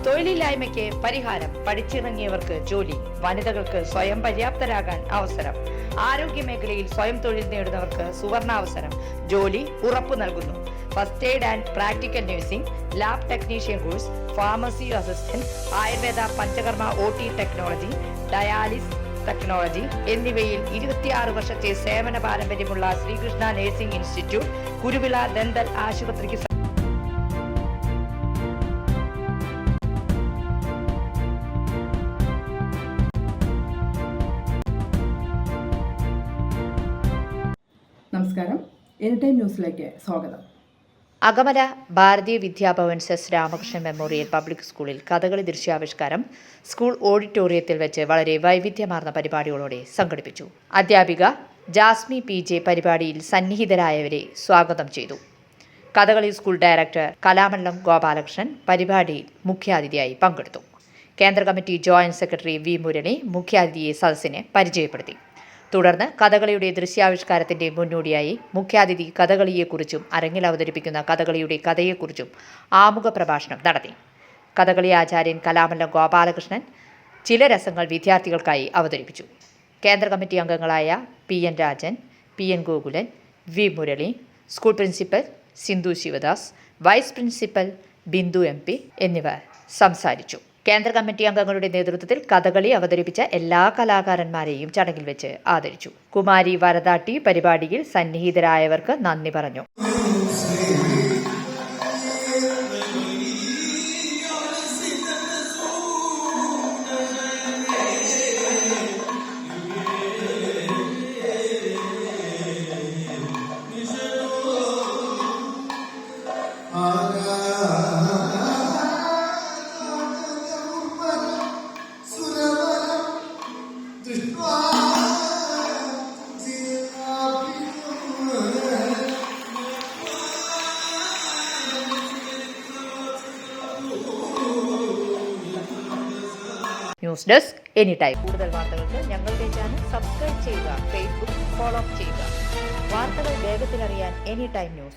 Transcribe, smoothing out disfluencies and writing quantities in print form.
തൊഴിലില്ലായ്മയ്ക്ക് പരിഹാരം, പഠിച്ചിറങ്ങിയവർക്ക് ജോലി, വനിതകൾക്ക് സ്വയം പര്യാപ്തരാകാൻ അവസരം, ആരോഗ്യ മേഖലയിൽ സ്വയം തൊഴിൽ നേടുന്നവർക്ക് സുവർണാവസരം, ജോലി ഉറപ്പു നൽകുന്നു. First aid and practical nursing, lab technician course, pharmacy assistant, Ayurveda Panchakarma OT technology, dialysis technology എന്നിവയിൽ 26 വർഷത്തെ സേവന പാരമ്പര്യമുള്ള Sreekrishna nursing institute, Kuruvila dental ആശുപത്രിക്ക് നമസ്കാരം, എനി ടൈം ന്യൂസിലേക്ക് സ്വാഗതം. അകമല ഭാരതീയ വിദ്യാഭവൻ സെസ് രാമകൃഷ്ണൻ മെമ്മോറിയൽ പബ്ലിക് സ്കൂളിൽ കഥകളി ദൃശ്യാവിഷ്കാരം സ്കൂൾ ഓഡിറ്റോറിയത്തിൽ വെച്ച് വളരെ വൈവിധ്യമാർന്ന പരിപാടികളോടെ സംഘടിപ്പിച്ചു. അധ്യാപിക ജാസ്മി PJ പരിപാടിയിൽ സന്നിഹിതരായവരെ സ്വാഗതം ചെയ്തു. കഥകളി സ്കൂൾ ഡയറക്ടർ കലാമണ്ഡലം ഗോപാലകൃഷ്ണൻ പരിപാടിയിൽ മുഖ്യാതിഥിയായി പങ്കെടുത്തു. കേന്ദ്ര committee joint secretary V Murali മുഖ്യാതിഥിയെ സദസ്സിനെ പരിചയപ്പെടുത്തി. തുടർന്ന് കഥകളിയുടെ ദൃശ്യാവിഷ്കാരത്തിന്റെ മുന്നോടിയായി മുഖ്യാതിഥി കഥകളിയെക്കുറിച്ചും അരങ്ങിൽ അവതരിപ്പിക്കുന്ന കഥകളിയുടെ കഥയെക്കുറിച്ചും ആമുഖ പ്രഭാഷണം നടത്തി. കഥകളി ആചാര്യൻ കലാമണ്ഡലം ഗോപാലകൃഷ്ണൻ ചില രസങ്ങൾ വിദ്യാർത്ഥികൾക്കായി അവതരിപ്പിച്ചു. കേന്ദ്ര കമ്മിറ്റി അംഗങ്ങളായ PN Rajan, PN Gokulan, V Murali, school principal Sindhu Sivadas, vice principal Bindu MP എന്നിവർ സംസാരിച്ചു. കേന്ദ്ര കമ്മിറ്റി അംഗങ്ങളുടെ നേതൃത്വത്തിൽ കഥകളി അവതരിപ്പിച്ച എല്ലാ കലാകാരന്മാരെയും ചടങ്ങിൽ വെച്ച് ആദരിച്ചു. കുമാരി വരദാട്ടി പരിപാടിയിൽ സന്നിഹിതരായവർക്ക് നന്ദി പറഞ്ഞു. News desk any time. കൂടുതൽ വാർത്തകൾക്ക് ഞങ്ങളുടെ ചാനൽ സബ്സ്ക്രൈബ് ചെയ്യുക, ഫേസ്ബുക്ക് ഫോളോ ചെയ്യുക. വാർത്തകൾ വേഗത്തിലറിയാൻ എനി ടൈം ന്യൂസ്